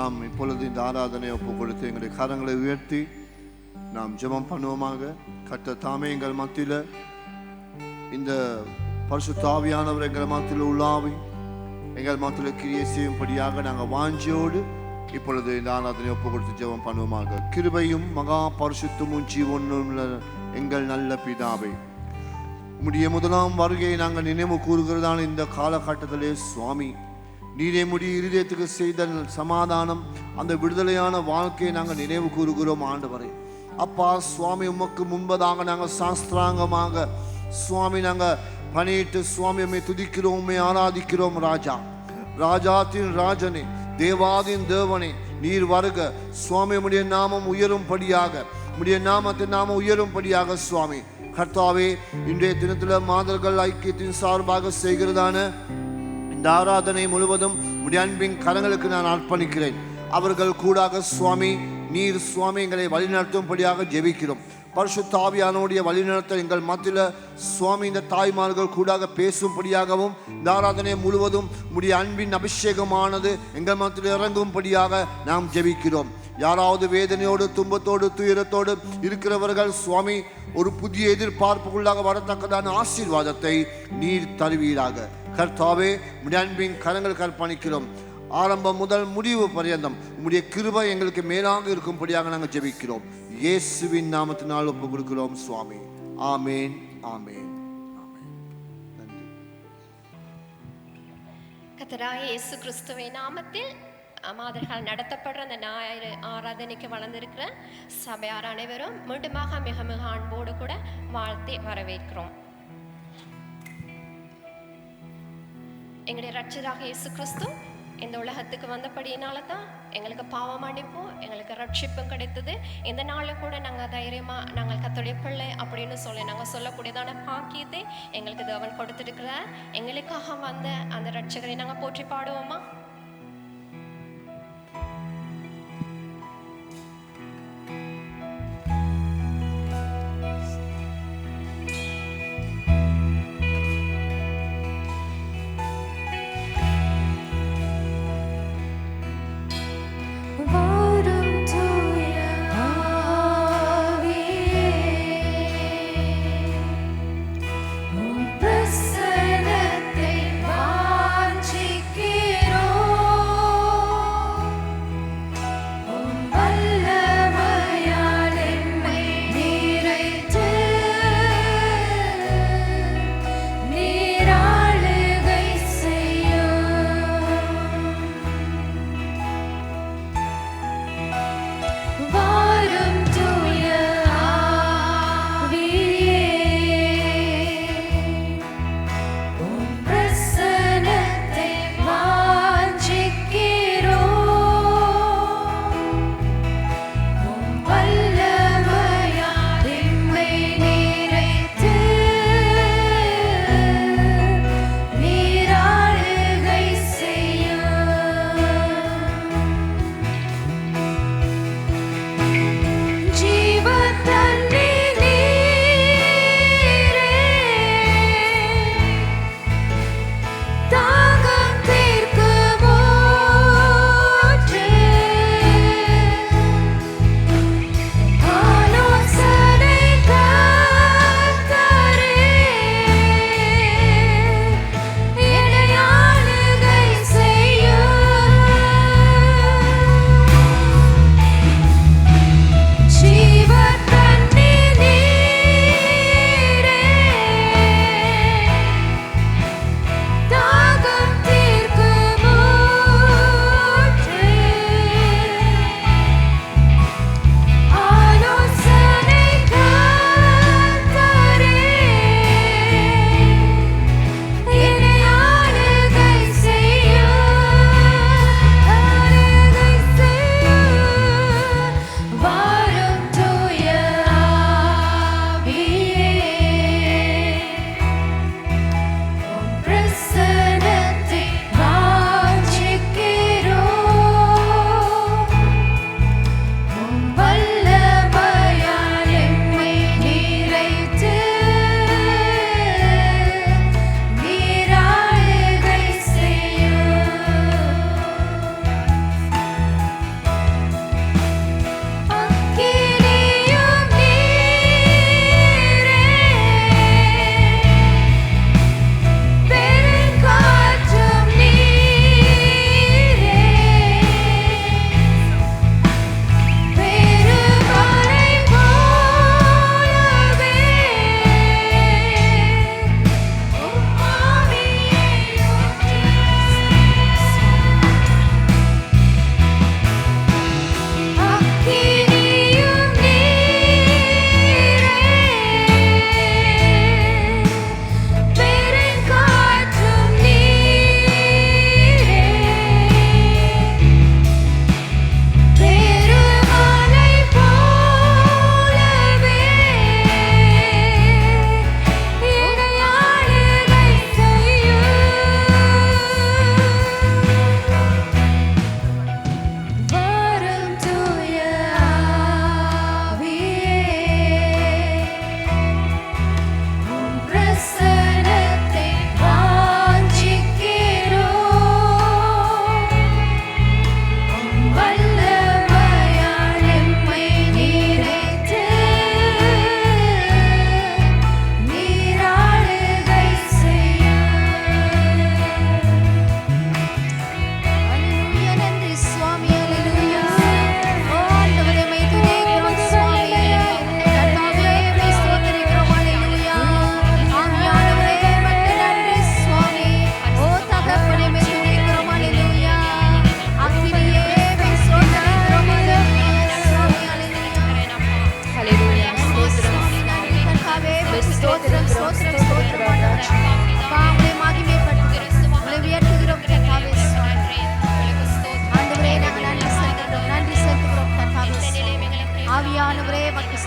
நாம் இப்பொழுது இந்த ஆராதனை ஒப்பு கொடுத்து எங்களுடைய கரங்களை உயர்த்தி நாம் ஜெபம் பண்ணுவோமாக. கர்த்தர் தாமே எங்கள் மத்தியில் இந்த பரிசுத்த ஆவியானவர் எங்கள் மத்தியில் உள்ளாவி எங்கள் மத்தியில் கிரியை செய்யும்படியாக நாங்கள் வாஞ்சியோடு இப்பொழுது இந்த ஆராதனை ஒப்பு கொடுத்து ஜெபம் பண்ணுவோமாக. கிருபையும் மகா பரிசுத்தமும் ஜீவனுள்ள எங்கள் நல்ல பிதாவே, உம்முடைய முதலாம் வருகையை நாங்கள் நினைவு கூறுகிறதான இந்த காலகட்டத்திலே சுவாமி, நீரே முடிய இருதயத்துக்கு செய்த சமாதானம், அந்த விடுதலையான வாழ்க்கையை நாங்கள் நினைவு கூறுகிறோம் ஆண்டவரே. அப்பா சுவாமி, உமக்கு முன்பதாக நாங்கள் சாஸ்திராங்கமாக சுவாமி நாங்கள் பணியிட்டு சுவாமி உம்மை துதிக்கிறோம், உம்மை ஆராதிக்கிறோம். ராஜா, ராஜாத்தின் ராஜனே, தேவாதின் தேவனே, நீர் வருக சுவாமி. உம்முடைய நாமம் உயரும்படியாக, உம்முடைய நாமத்தின் நாமம் உயரும்படியாக சுவாமி. கர்த்தாவே, இன்றைய தினத்தில் மாதர்கள் ஐக்கியத்தின் சார்பாக செய்கிறதான இந்த ஆராதனை முழுவதும் உம்முடைய அன்பின் கரங்களுக்கு நான் அர்ப்பணிக்கிறேன். அவர்கள் கூடாக சுவாமி நீர் சுவாமி எங்களை வழிநடத்தும்படியாக ஜெபிக்கிறோம். பரிசுத்த ஆவியானவருடைய வழிநடத்தல் எங்கள் மத்தியில் சுவாமி இந்த தாய்மார்கள் கூடாக பேசும்படியாகவும், இந்த ஆராதனை முழுவதும் உம்முடைய அன்பின் அபிஷேகமானது எங்கள் மத்தியில் இறங்கும்படியாக நாம் ஜெபிக்கிறோம். யாராவது வேதனையோடு துன்பத்தோடு துயரத்தோடு இருக்கிறவர்கள் சுவாமி ஒரு புதிய எதிர்பார்ப்புக்குள்ளாக வரத்தக்கதான ஆசீர்வாதத்தை நீர் தருவீராக. கர்த்தாவே, உம்முடைய அன்பின் கரங்களுக்கு அர்ப்பணிக்கிறோம். ஆரம்பம் முதல் முடிவு பரியந்தம் உம்முடைய கிருபை எங்களுக்கு மேலாக இருக்கும்படியாக நாங்கள் ஜெபிக்கிறோம். இயேசுவின் நாமத்தினால் ஒப்பு கொடுக்கிறோம் சுவாமி. ஆமேன், ஆமேன், ஆமேன். நன்றி. கர்த்தராகிய இயேசு கிறிஸ்துவின் நாமத்தில் மாதர்கள் நடத்தப்படுற அந்த ஞாயிறு ஆராதனைக்கு வளர்ந்திருக்கிற சபையார் அனைவரும் மீண்டுமாக மிக மிக அன்போடு கூட வாழ்த்தி வரவேற்கிறோம். எங்களுடைய ரட்சகராகிய இயேசு கிறிஸ்து இந்த உலகத்துக்கு வந்தபடியினால தான் எங்களுக்கு பாவ மன்னிப்பும் எங்களுக்கு ரட்சிப்பும் கிடைத்தது. இந்த நாளில் கூட நாங்கள் தைரியமாக நாங்கள் கர்த்தருடைய பிள்ளை அப்படின்னு சொல்லி நாங்கள் சொல்லக்கூடியதான பாக்கியத்தை எங்களுக்கு தேவன் கொடுத்துருக்கிறார். எங்களுக்காக வந்த அந்த ரட்சகரை நாங்கள் போற்றி பாடுவோமா? பிரசன்னத்தை வாஞ்சிக்கிறோம்.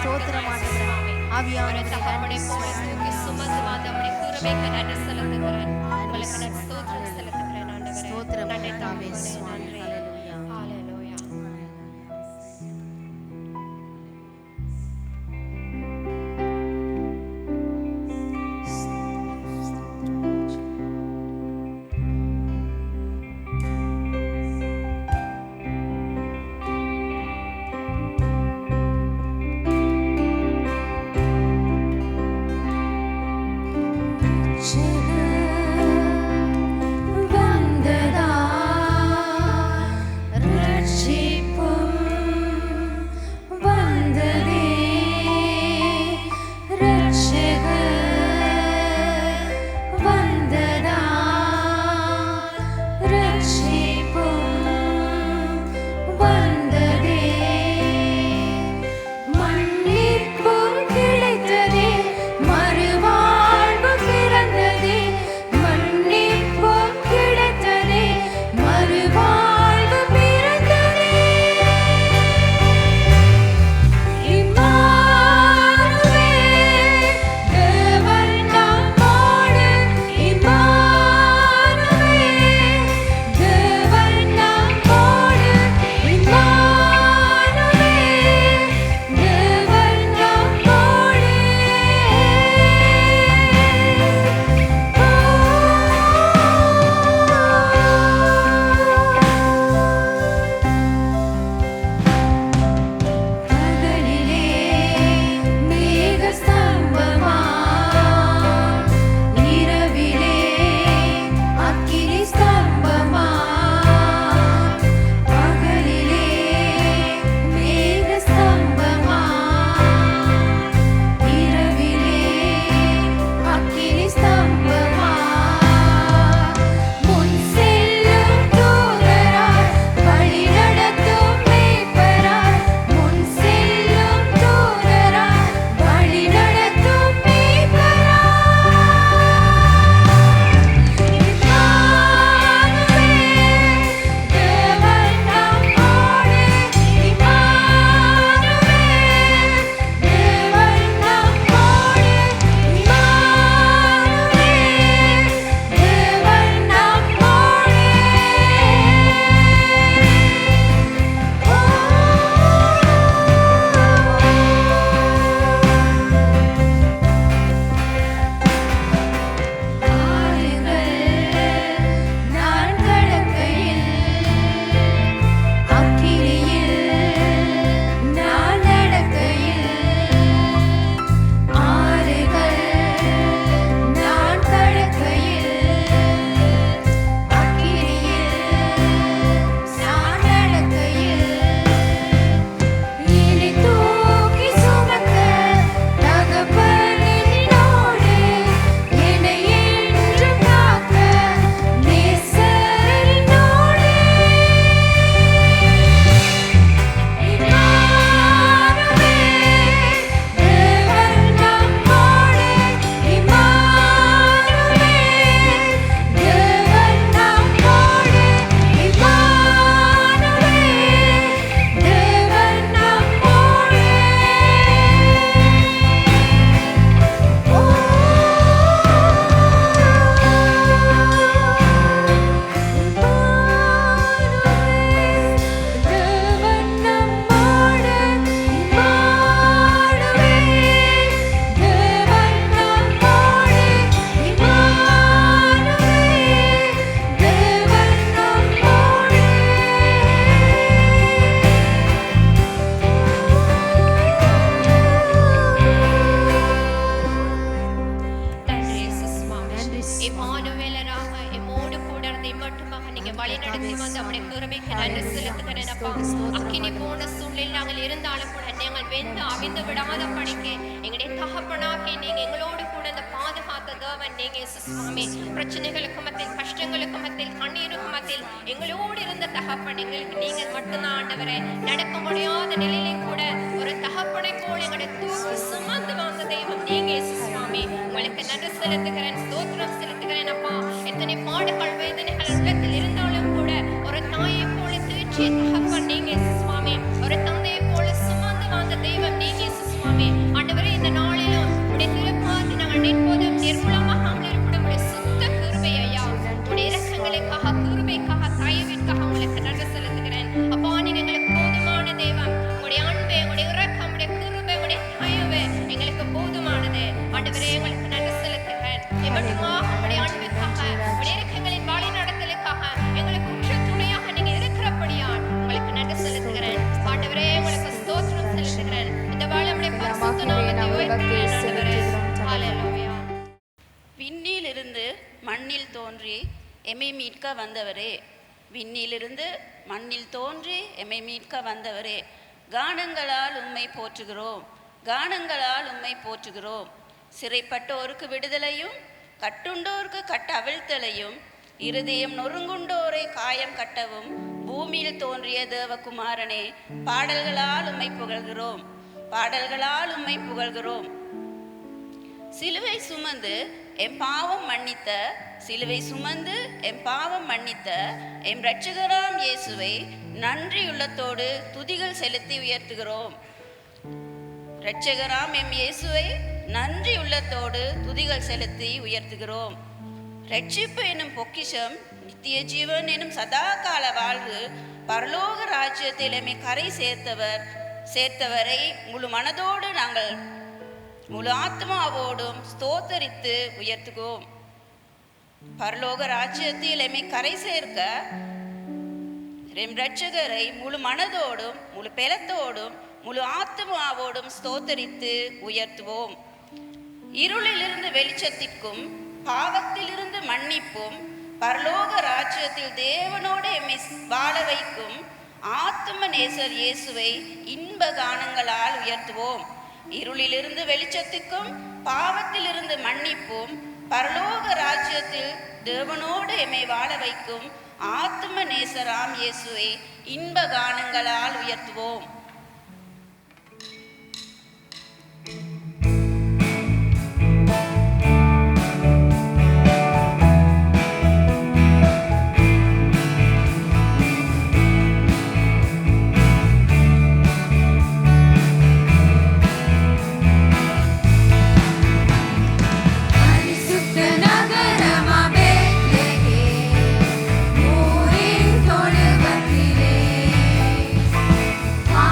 ஸ்தோத்திரம் ஆண்டவரே. ஆவியானவரே தகப்பனை போல தூக்கி சுமந்து வந்து அவருடைய கிருபைக்கு நன்றி செலுத்துகிறேன். உங்களுக்கு நான் ஸ்தோத்திரம் செலுத்துகிறேன் ஆண்டவரே. ஸ்தோத்திரம் நன்றி கர்த்தாவே தகப்பனே, சுவாமி. நன்றி. ஹல்லேலூயா. ஹல்லேலூயா. வந்ததா அக்கினி போன சூழ்நிலையில் நாங்கள் இருந்தாலும் கூட நாங்கள் வெந்து அவிந்து விடாத படிக்க எங்களுடைய தகப்பனாக்கி நீங்க எங்களோடு கூட இந்த பாதுகாத்த தேவன் நீங்க இயேசு சுவாமி. பிரச்சனைகளுக்கு மத்தியில், கஷ்டங்களுக்கு மத்தியில், கண்ணீருக்கு மத்தியில் எங்களோடு இருந்த தகப்பன் எங்களுக்கு நீங்க மட்டும்தான் ஆண்டவரே. நடக்க முடியாத நிலையிலும் கூட ஒரு தகப்பனை போல எங்களுடைய தூக்கி சுமந்து வந்த தெய்வம் நீங்க இயேசு சுவாமி. உங்களுக்கு நன்றி செலுத்துகிறேன், ஸ்தோத்திரம் செலுத்துகிறேன் அப்பா. எத்தனை பாடுகள் வேதனைகள் உள்ளத்தில் இருந்தாலும் கூட ஒரு தாயை போல தீர்ச்சிய தகப்பன் நீங்க இயேசு சுவாமி. ஒரு தந்தையை போல சுமந்து வந்த தெய்வம் நீங்க இயேசு சுவாமி. சுவாமி. ஆண்டவரே, இந்த நாளிலும் உடைய திருப்பாதத்தில் நாங்கள் நிற்பதும் நிர்மூலமாக இருப்பதும் உடைய சுத்த கிருபை ஐயா. உடைய இரக்கங்களுக்காக, கிருபைக்காக, தயவிற்காக உங்களுக்கு நன்றி செலுத்துகிறேன். அப்பா, நீங்க எங்களுக்கு போதுமான தேவன். உடைய அன்பு, உடைய இரக்கம், உடைய கிருபை, உடைய தயவு எங்களுக்கு போதுமானது. ஆண்டவரே, உங்களுக்கு நன்றி செலுத்துகிறேன். மட்டுமாக உடைய அன்பிற்காக, உடைய இரக்கங்களின் வழி நடத்தலுக்காக எங்களுக்கு உற்ற துணையாக நீங்க இருக்கிறபடியால் உங்களுக்கு நன்றி செலுத்துகிறேன். ஆண்டவரே, உங்களுக்கு ஸ்தோத்திரம் செலுத்துகிறேன். இந்த வாழமுடைய பரிசுத்த நாமத்தை உயர்த்துகிறேன் ஆண்டவரே. ஹல்லேலூயா. விண்ணிலிருந்து மண்ணில் தோன்றி எம்மை மீட்க வந்தவரே, விண்ணிலிருந்து மண்ணில் தோன்றி எம்மை மீட்க வந்தவரே, கானங்களால் உம்மை போற்றுகிறோம், கானங்களால் உம்மை போற்றுகிறோம். சிறைப்பட்டோருக்கு விடுதலையும், கட்டுண்டோருக்கு கட்ட அவிழ்த்தலையும், இருதயம் நொறுங்குண்டோரை காயம் கட்டவும் பூமியில் தோன்றிய தேவகுமாரனே, பாடல்களால் உம்மை புகழ்கிறோம், பாடல்களால் உம்மை புகழ்கிறோம். சிலுவை சுமந்து எம் பாவம் மன்னித்த, சிலுவை சுமந்து எம் பாவம் மன்னித்த எம் இரட்சகராம் இயேசுவை நன்றியுள்ளத்தோடு துதிகள் செலுத்தி உயர்த்துகிறோம். இரட்சகராம் எம் இயேசுவை நன்றி உள்ளத்தோடு துதிகள் செலுத்தி உயர்த்துகிறோம். ரட்சிப்பு எனும் பொக்கிஷம், நித்திய ஜீவன் எனும் சதா கால வாழ்வு, பரலோக ராஜ்யத்தில் எம்மை கரை சேர்த்தவரை முழு மனதோடு நாங்கள் முழு ஆத்மாவோடும் ஸ்தோத்தரித்து உயர்த்துகிறோம். பரலோக ராஜ்யத்தில் எம்மை கரை சேர்க்க எம் இரட்சகரை முழு மனதோடும், முழு பெலத்தோடும், முழு ஆத்மாவோடும் ஸ்தோத்தரித்து உயர்த்துவோம். இருளிலிருந்து வெளிச்சத்திற்கும், பாவத்திலிருந்து மன்னிப்பும், பரலோக ராஜ்யத்தில் தேவனோடு எம்மை வாழ வைக்கும் ஆத்ம நேசர் இயேசுவை இன்ப கானங்களால் உயர்த்துவோம். இருளிலிருந்து வெளிச்சத்துக்கும், பாவத்திலிருந்து மன்னிப்பும், பரலோக ராஜ்யத்தில் தேவனோடு எம்மை வாழ வைக்கும் ஆத்ம நேசராம் இயேசுவை இன்ப கானங்களால் உயர்த்துவோம். ஆ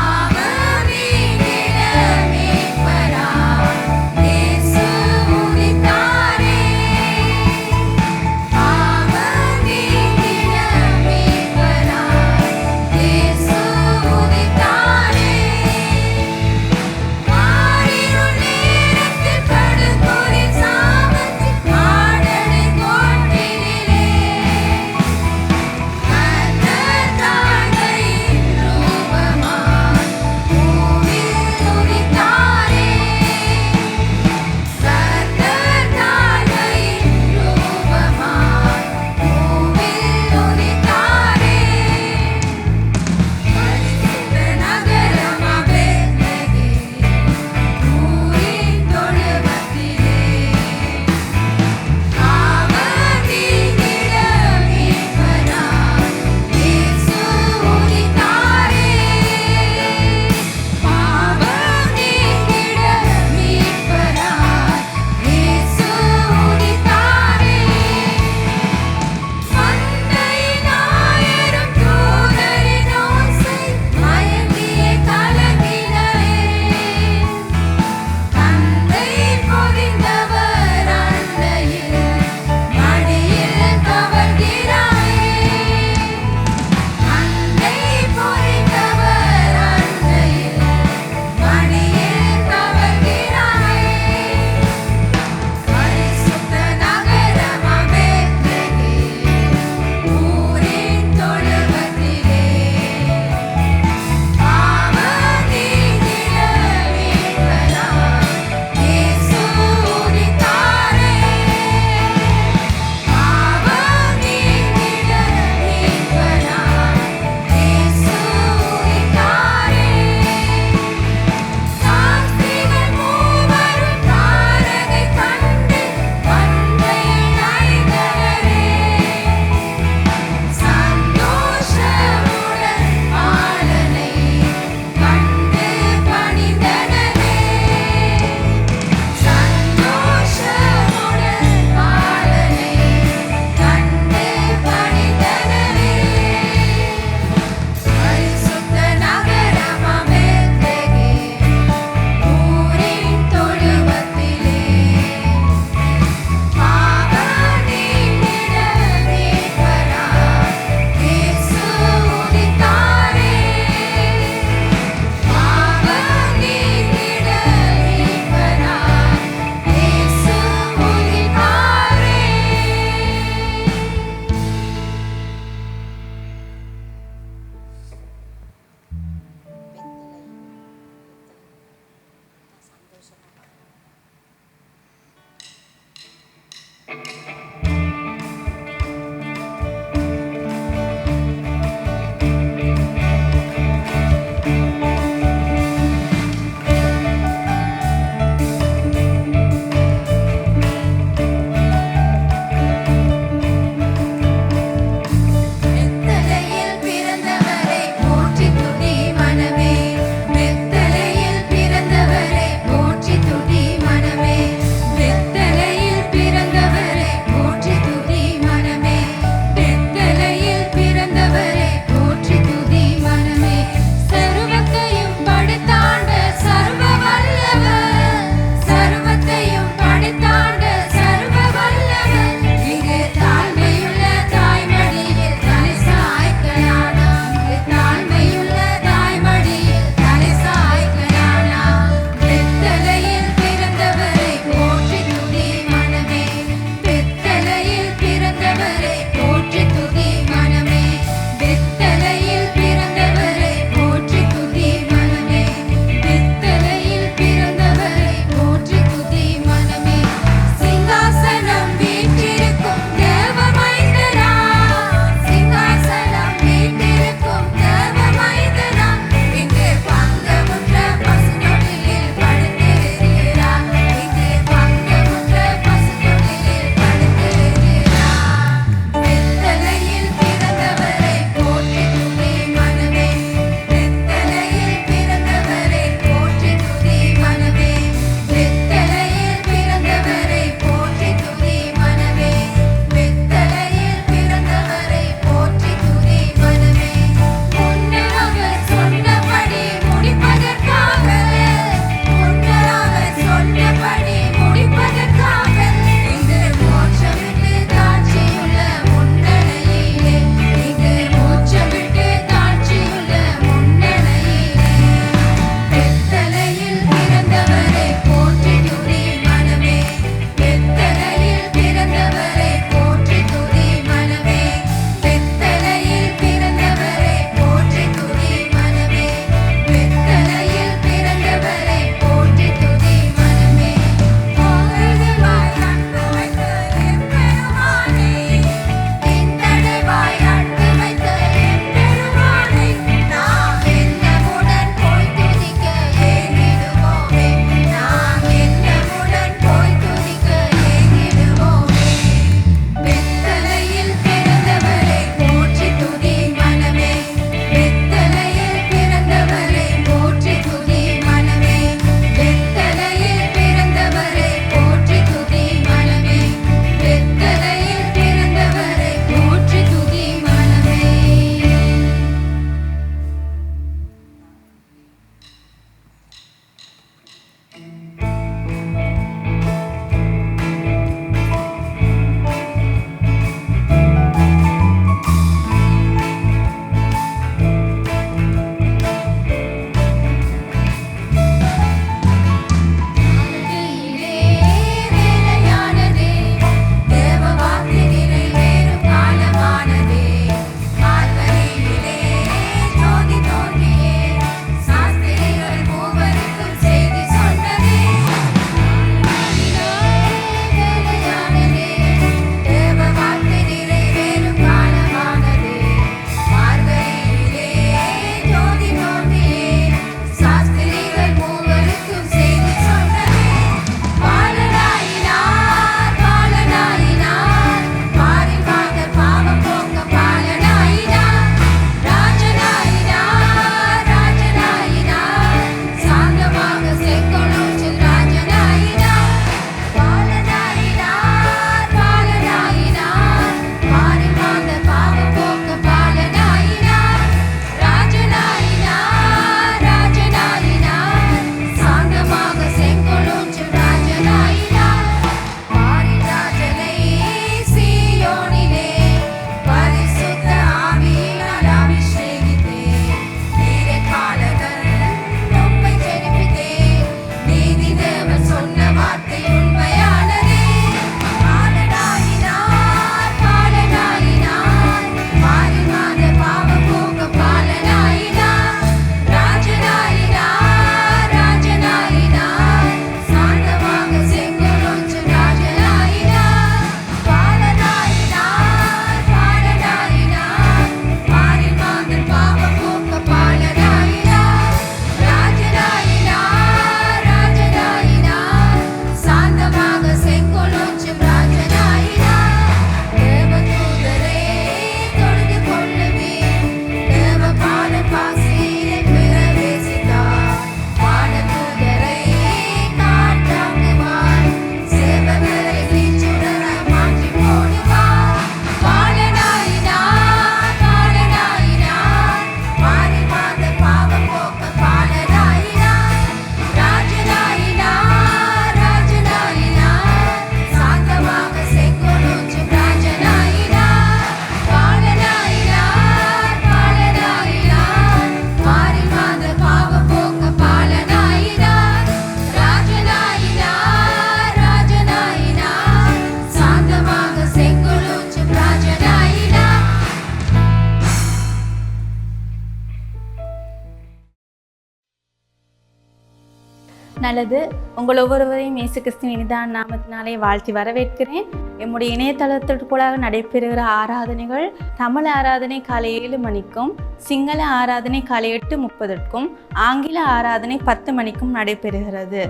நல்லது. உங்கள் ஒவ்வொருவரையும் இயேசு கிறிஸ்துவின் இனிதான நாமத்தினாலே வாழ்த்தி வரவேற்கிறேன். எம்முடைய இணையதளத்திற்குள்ளாக நடைபெறுகிற ஆராதனைகள் தமிழ் ஆராதனை காலை 7 மணிக்கும், சிங்கள ஆராதனை காலை 8:30க்கும், ஆங்கில ஆராதனை 10 மணிக்கும் நடைபெறுகிறது.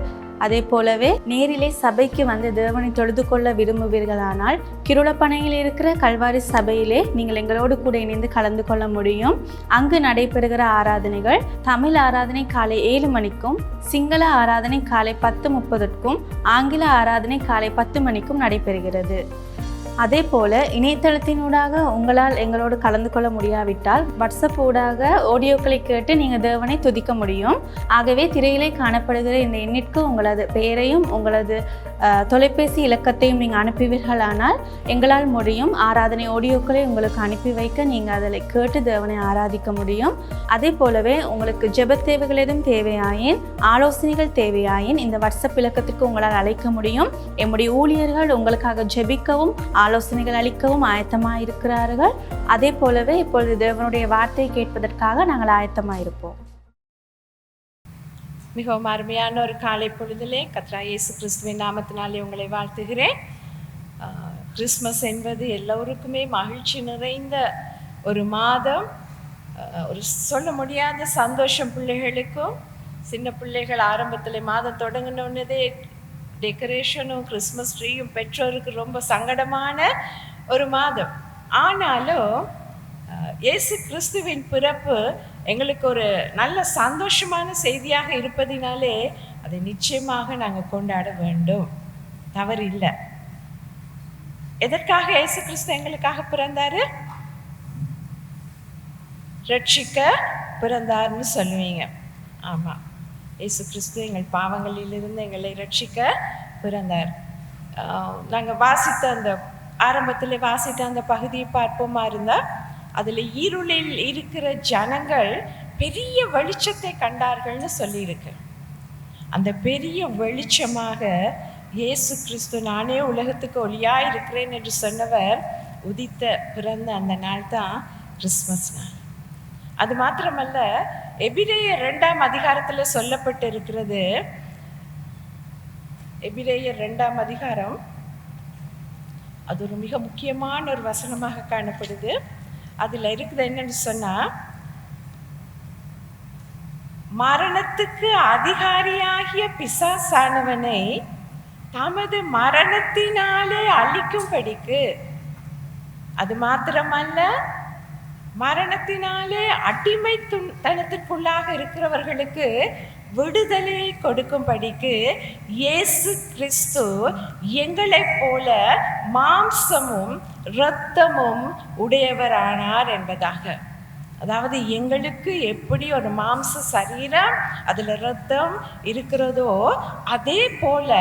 அதே போலவே நேரிலே சபைக்கு வந்து தேவனை தொழுது கொள்ள விரும்புவீர்களானால் கிருளப்பனையில் இருக்கிற கல்வாரி சபையிலே நீங்கள் எங்களோடு கூட இணைந்து கலந்து கொள்ள முடியும். அங்கு நடைபெறுகிற ஆராதனைகள் தமிழ் ஆராதனை காலை 7 மணிக்கும், சிங்கள ஆராதனை காலை 10:30க்கும், ஆங்கில ஆராதனை காலை 10 மணிக்கும் நடைபெறுகிறது. அதே போல் இணையதளத்தினூடாக உங்களால் எங்களோடு கலந்து கொள்ள முடியாவிட்டால் வாட்ஸ்அப் ஊடாக ஆடியோக்களை கேட்டு நீங்கள் தேவனை துதிக்க முடியும். ஆகவே திரையிலே காணப்படுகிற இந்த எண்ணிற்கு உங்களது பெயரையும் உங்களது தொலைபேசி இலக்கத்தையும் நீங்கள் அனுப்புவீர்களானால் எங்களால் முடியும். ஆராதனை ஆடியோக்களை உங்களுக்கு அனுப்பி வைக்க நீங்கள் அதில் கேட்டு தேவனை ஆராதிக்க முடியும். அதே போலவே உங்களுக்கு ஜெப தேவைகள் எதுவும் தேவையாயின், ஆலோசனைகள் தேவையாயின் இந்த வாட்ஸ்அப் இலக்கத்திற்கு உங்களால் அழைக்க முடியும். எம்முடைய ஊழியர்கள் உங்களுக்காக ஜெபிக்கவும் ஆலோசனைகள் அளிக்கவும் ஆயத்தமாக இருக்கிறார்கள். அதே போலவே இப்பொழுது தேவனுடைய வார்த்தை கேட்பதற்காக நாங்கள் ஆயத்தமாக இருப்போம். மிகவும் அருமையான ஒரு காலை பொழுதிலே கர்த்தராகிய இயேசு கிறிஸ்துவின் நாமத்தினாலே உங்களை வாழ்த்துகிறேன். கிறிஸ்மஸ் என்பது எல்லோருக்குமே மகிழ்ச்சி நிறைந்த ஒரு மாதம். ஒரு சொல்ல முடியாத சந்தோஷம் பிள்ளைகளுக்கும். சின்ன பிள்ளைகள் ஆரம்பத்தில் மாதம் தொடங்கினோன்னதே டெக்கரேஷனும் கிறிஸ்மஸ் ட்ரீயும் பெற்றோருக்கு ரொம்ப சங்கடமான ஒரு மாதம். ஆனாலும் இயேசு கிறிஸ்துவின் பிறப்பு எங்களுக்கு ஒரு நல்ல சந்தோஷமான செய்தியாக இருப்பதினாலே அதை நிச்சயமாக நாங்கள் கொண்டாட வேண்டும், தவறு இல்லை. எதற்காக இயேசு கிறிஸ்து எங்களுக்காக பிறந்தாரு? ரட்சிக்க பிறந்தார்னு சொல்லுவீங்க. ஆமாம், இயேசு கிறிஸ்து எங்கள் பாவங்களிலிருந்து எங்களை ரட்சிக்க பிறந்தார். நாங்கள் வாசித்த அந்த ஆரம்பத்தில் வாசித்த அந்த பகுதியை பார்ப்போமா இருந்தால், அதில் இருளில் இருக்கிற ஜனங்கள் பெரிய வெளிச்சத்தை கண்டார்கள்னு சொல்லியிருக்கு. அந்த பெரிய வெளிச்சமாக இயேசு கிறிஸ்து நானே உலகத்துக்கு ஒளியாக இருக்கிறேன் என்று சொன்னவர் உதித்த பிறந்த அந்த நாள் தான் கிறிஸ்மஸ் நாள். அது மாத்திரமல்ல, எபிரேயர் 2ஆம் அதிகாரத்தில் சொல்லப்பட்டு இருக்கிறது. எபிரேயர் 2ஆம் அதிகாரம் அது ஒரு மிக முக்கியமான ஒரு வசனமாக காணப்படுது. அதில் இருக்குது என்னன்னு சொன்னால், மரணத்துக்கு அதிகாரியாகிய பிசாசானவனை தமது மரணத்தினாலே அழிக்கும்படிக்கு, அது மாத்திரமல்ல மரணத்தினாலே அடிமைத்தனத்திற்குள்ளாக இருக்கிறவர்களுக்கு விடுதலையை கொடுக்கும்படிக்கு இயேசு கிறிஸ்து எங்களைப் போல மாம்சமும் இரத்தமும் உடையவரானார் என்பதாக. அதாவது எங்களுக்கு எப்படி ஒரு மாம்ச சரீரம் அதில் இரத்தம் இருக்கிறதோ அதே போல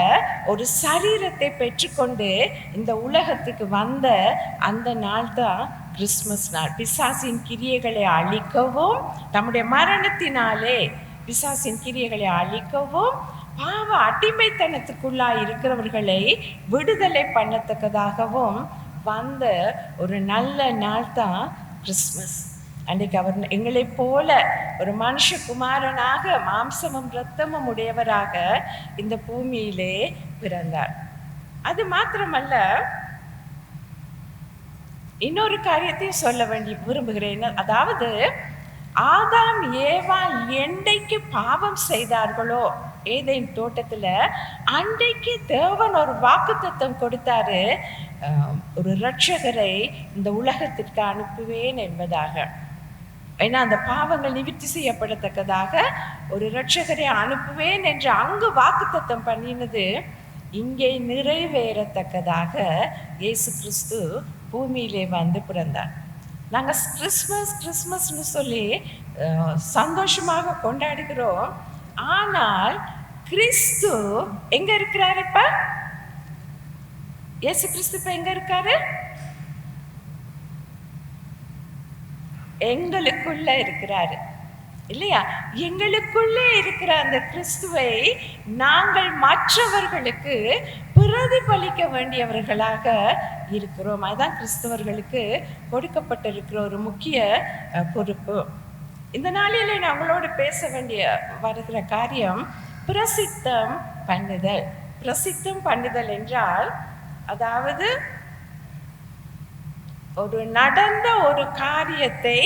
ஒரு சரீரத்தை பெற்றுக்கொண்டு இந்த உலகத்துக்கு வந்த அந்த நாள் தான் கிறிஸ்மஸ் நாள். பிசாசின் கிரியைகளை அழிக்கவும், நம்முடைய மரணத்தினாலே பிசாசின் கிரியைகளை அழிக்கவும், பாவ அடிமைத்தனத்துக்குள்ளாய் இருக்கிறவர்களை விடுதலை பண்ணத்தக்கதாகவும் வந்த ஒரு நல்ல நாள் தான் கிறிஸ்மஸ். அன்றைக்கு அவர் எங்களை போல ஒரு மனுஷகுமாரனாக மாம்சமும் இரத்தமும் உடையவராக இந்த பூமியிலே பிறந்தார். அது மாத்திரமல்ல, இன்னொரு காரியத்தையும் சொல்ல வேண்டி விரும்புகிறேன். அதாவது ஆதாம் ஏவாள் என்றைக்கு பாவம் செய்தார்களோ ஏதேன் தோட்டத்தில், அன்றைக்கு தேவன் ஒரு வாக்குத்தத்தம் கொடுத்தாரு, ஒரு இரட்சகரை இந்த உலகத்திற்கு அனுப்புவேன் என்பதாக. ஏன்னா அந்த பாவங்கள் நிவர்த்தி செய்யப்படத்தக்கதாக ஒரு இரட்சகரை அனுப்புவேன் என்று அங்கு வாக்குத்தத்தம் பண்ணினது இங்கே நிறைவேறத்தக்கதாக இயேசு கிறிஸ்து பூமியிலே வந்து பிறந்தார். நாங்கள் கிறிஸ்மஸ்னு சொல்லி சந்தோஷமாக கொண்டாடுகிறோம். ஆனால் கிறிஸ்து எங்க இருக்கிறாரு? இப்ப இயேசு கிறிஸ்து இப்ப எங்க இருக்காரு? எங்களுக்குள்ள இருக்கிறாரு இல்லையா? எங்களுக்குள்ளே இருக்கிற அந்த கிறிஸ்துவை நாங்கள் மற்றவர்களுக்கு பிரதிபலிக்க வேண்டியவர்களாக இருக்கிறோம். அதுதான் கிறிஸ்தவர்களுக்கு கொடுக்கப்பட்டிருக்கிற ஒரு முக்கிய பொறுப்பு. இந்த நாளில் நான் உங்களோடு பேச வேண்டிய வருகிற காரியம், பிரசித்தம் பண்ணுதல். பிரசித்தம் பண்ணுதல் என்றால் அதாவது ஒரு நடந்த ஒரு காரியத்தை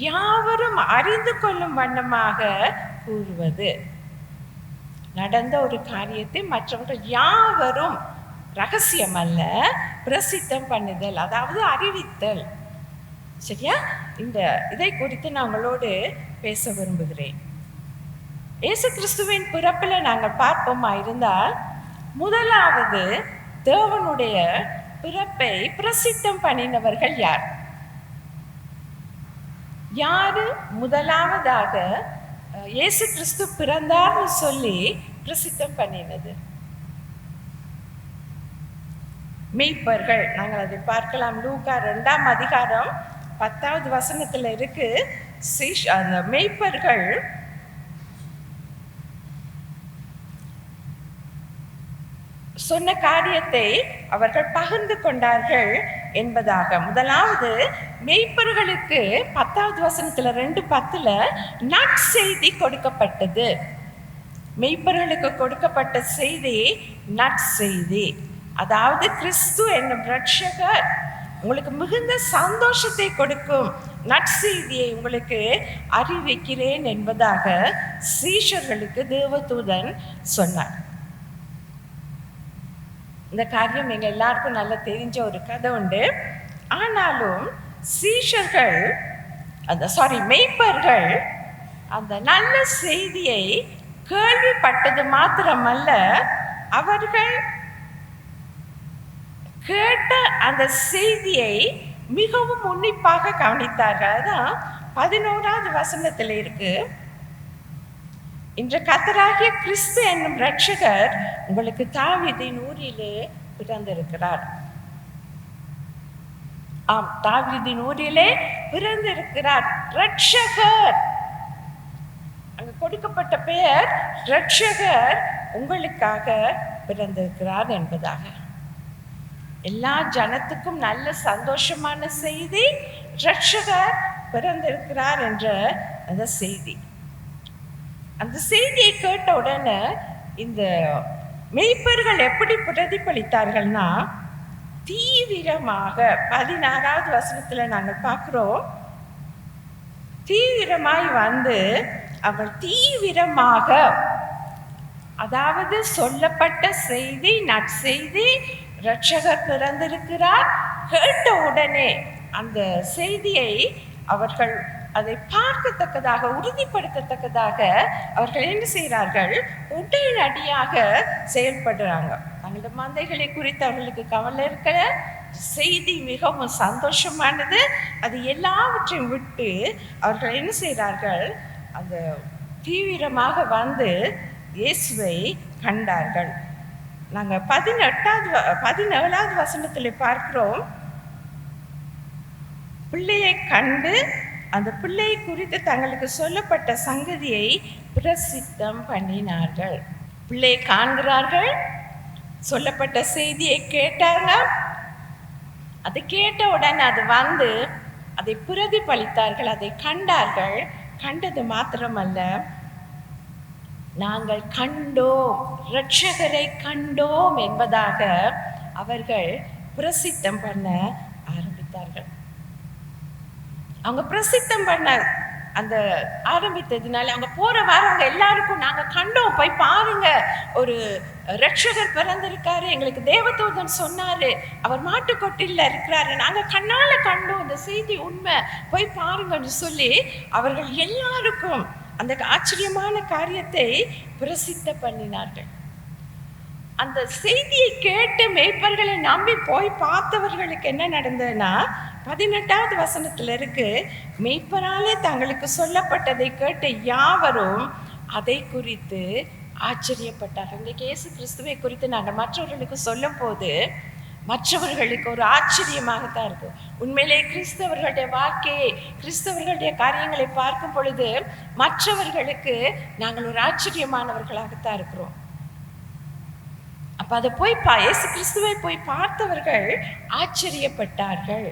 யாவரும் அறிந்து கொள்ளும் வண்ணமாக கூறுவது. நடந்த ஒரு காரியத்தை மற்றவர்கள் யாவரும், ரகசியம் அல்ல, பிரசித்தம் பண்ணுதல், அதாவது அறிவித்தல். சரியா? இதை குறித்து நான் உங்களோடு பேச விரும்புகிறேன். இயேசு கிறிஸ்துவின் பிறப்பில் நாங்கள் பார்ப்போமா இருந்தால், முதலாவது தேவனுடைய பிறப்பை பிரசித்தம் பண்ணினவர்கள் யார்? யாரு முதலாவதாக இயேசு கிறிஸ்து பிறந்தார்னு சொல்லி பிரசித்தம் பண்ணினது? மெய்ப்பர்கள். நாங்கள் அதை பார்க்கலாம். லூக்கா 2ஆம் அதிகாரம் 10வது வசனத்துல இருக்கு. அந்த மெய்ப்பர்கள் சொன்ன காரியத்தை அவர்கள் பகிர்ந்து கொண்டார்கள் என்பதாக. முதலாவது மெய்ப்பர்களுக்கு 10வது வசனத்துல 2:10 நற்செய்தி கொடுக்கப்பட்டது. மெய்ப்பர்களுக்கு கொடுக்கப்பட்ட செய்தி நற்செய்தி, அதாவது கிறிஸ்து என்னும் இரட்சகர் உங்களுக்கு மிகுந்த சந்தோஷத்தை கொடுக்கும் நற்செய்தியை உங்களுக்கு அறிவிக்கிறேன் என்பதாக சீஷர்களுக்கு தேவதூதன் சொன்னார். இந்த காரியம் எங்க எல்லாருக்கும் நல்லா தெரிஞ்ச ஒரு கதை உண்டு. ஆனாலும் சீஷர்கள் மெய்ப்பர்கள் அந்த நல்ல செய்தியை கேள்விப்பட்டது மாத்திரமல்ல, அவர்கள் கேட்ட அந்த செய்தியை மிகவும் உன்னிப்பாக கவனித்தார்கள். அதான் 11வது வசனத்தில் இருக்கு. இன்று கர்த்தராகிய கிறிஸ்து என்னும் இரட்சகர் உங்களுக்கு தாவீதின் ஊரிலே பிறந்திருக்கிறார். ஆம், தாவீதின் ஊரிலே பிறந்திருக்கிறார் இரட்சகர். அங்கு கொடுக்கப்பட்ட பெயர் இரட்சகர் உங்களுக்காக பிறந்திருக்கிறார் என்பதாக. எல்லா ஜனத்துக்கும் நல்ல சந்தோஷமான செய்தி, இரட்சகர் பிறந்திருக்கிறார் என்ற அந்த செய்தி. அந்த செய்தியை கேட்ட உடனே இந்த மெய்ப்பர்கள் எப்படி பிரதிபலித்தார்கள்னா, தீவிரமாக 16வது வசனத்துல நாங்கள் பார்க்கிறோம், தீவிரமாய் வந்து அவள் தீவிரமாக, அதாவது சொல்லப்பட்ட செய்தி நற்செய்தி, இரட்சகர் பிறந்திருக்கிறார், கேட்ட உடனே அந்த செய்தியை அவர்கள் அதை பார்க்கத்தக்கதாக, உறுதிப்படுத்தத்தக்கதாக அவர்கள் என்ன செய்கிறார்கள்? உடனடியாக செயல்படுறாங்க. தங்களோட மந்தைகளை குறித்து அவர்களுக்கு கவலை இருக்கிற செய்தி மிகவும் சந்தோஷமானது. அது எல்லாவற்றையும் விட்டு அவர்கள் என்ன செய்கிறார்கள்? அந்த தீவிரமாக வந்து இயேசுவை கண்டார்கள். நாங்கள் 17வது வசனத்தில் பார்க்கிறோம், பிள்ளையை கண்டு அந்த பிள்ளை குறித்து தங்களுக்கு சொல்லப்பட்ட சங்கதியை பிரசித்தம் பண்ணினார்கள். பிள்ளையை காண்கிறார்கள், சொல்லப்பட்ட செய்தியை கேட்டார்கள், அதை கேட்ட உடனே அது வந்து அதை பிரதிபலித்தார்கள், அதை கண்டார்கள். கண்டது மாத்திரமல்ல, நாங்கள் கண்டோம், இரட்சகரை கண்டோம் என்பதாக அவர்கள் பிரசித்தம் பண்ண ஆரம்பித்தார்கள். அவங்க பிரசித்தம் பண்ண அந்த ஆரம்பித்ததுனால அவங்க போற வரவங்க எல்லாருக்கும், நாங்க கண்டோம், போய் பாருங்க, ஒரு இரட்சகர் பிறந்திருக்காரு, எங்களுக்கு தேவதூதன் சொன்னாரு, அவர் மாட்டுக்கொட்டில இருக்கிறாரு, நாங்க கண்ணால கண்டோம், இந்த செய்தி உண்மை, போய் பாருங்கன்னு சொல்லி அவர்கள் எல்லாருக்கும் அந்த ஆச்சரியமான காரியத்தை பிரசித்த பண்ணினார்கள். அந்த செய்தியை கேட்டு மேய்ப்பர்களை நம்பி போய் பார்த்தவர்களுக்கு என்ன நடந்ததுன்னா, 18வது வசனத்துல இருக்கு, மேய்ப்பராலே தங்களுக்கு சொல்லப்பட்டதை கேட்டு யாவரும் அதை குறித்து ஆச்சரியப்பட்டார்கள். இன்றைக்கு இயேசு கிறிஸ்துவை குறித்து நாங்கள் மற்றவர்களுக்கு சொல்லும் போது மற்றவர்களுக்கு ஒரு ஆச்சரியமாகத்தான் இருக்கு. உண்மையிலே கிறிஸ்தவர்களுடைய வாழ்க்கையை, கிறிஸ்தவர்களுடைய காரியங்களை பார்க்கும் பொழுது மற்றவர்களுக்கு நாங்கள் ஒரு ஆச்சரியமானவர்களாகத்தான் இருக்கிறோம். அப்ப அதை போய் இயேசு கிறிஸ்துவை போய் பார்த்தவர்கள் ஆச்சரியப்பட்டார்கள்.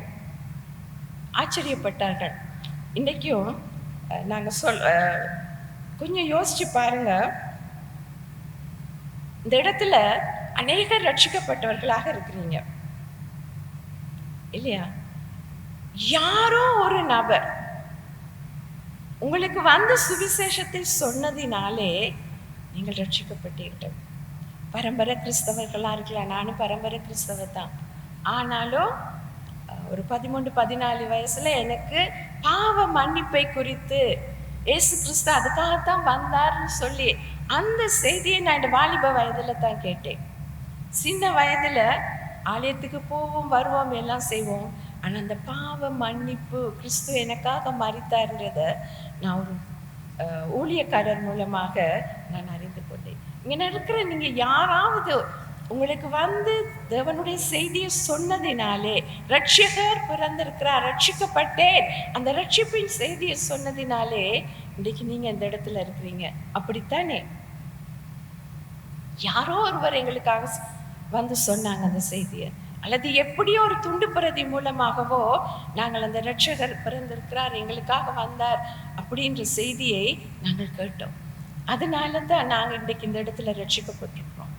இன்னைக்கும் நாங்கள் கொஞ்சம் யோசிச்சு பாருங்க, இந்த இடத்துல அநேகர் ரட்சிக்கப்பட்டவர்களாக இருக்கிறீங்க இல்லையா? யாரோ ஒரு நபர் உங்களுக்கு வந்து சுவிசேஷத்தை சொன்னதினாலே நீங்கள் ரட்சிக்கப்பட்டீர்கள். பரம்பரை கிறிஸ்தவர்களா இருக்கலாம். நானும் பரம்பரை கிறிஸ்தவ தான். ஆனாலும் ஒரு 13-14 வயசுல எனக்கு பாவ மன்னிப்பை குறித்து இயேசு கிறிஸ்து அதுக்காகத்தான் வந்தார்னு சொல்லி அந்த செய்தியை நான் இந்த வாலிப வயதுல தான் கேட்டேன். சின்ன வயதுல ஆலயத்துக்கு போவோம், வருவோம், எல்லாம் செய்வோம். ஆனால் அந்த பாவ மன்னிப்பு கிறிஸ்து எனக்காக மரித்தார்ன்றத நான் ஒரு ஊழியக்காரர் மூலமாக நான் அறிந்து கொண்டேன். இங்கே இருக்கிற நீங்கள் யாராவது உங்களுக்கு வந்து தேவனுடைய செய்தியை சொன்னதினாலே ரட்சகர் பிறந்திருக்கிறார், ரட்சிக்கப்பட்டேன், அந்த ரட்சிப்பின் செய்தியை சொன்னதினாலே இன்றைக்கு நீங்கள் இந்த இடத்துல இருக்கிறீங்க. அப்படித்தானே? யாரோ ஒருவர் எங்களுக்காக வந்து சொன்னாங்க அந்த செய்தியை, அல்லது எப்படியோ ஒரு துண்டு பிரதி மூலமாகவோ நாங்கள் அந்த ரட்சகர் பிறந்திருக்கிறார், எங்களுக்காக வந்தார் அப்படின்ற செய்தியை நாங்கள் கேட்டோம். அதனால தான் நாங்கள் இன்றைக்கு இந்த இடத்துல ரட்சிக்கப்பட்டிருக்கிறோம்.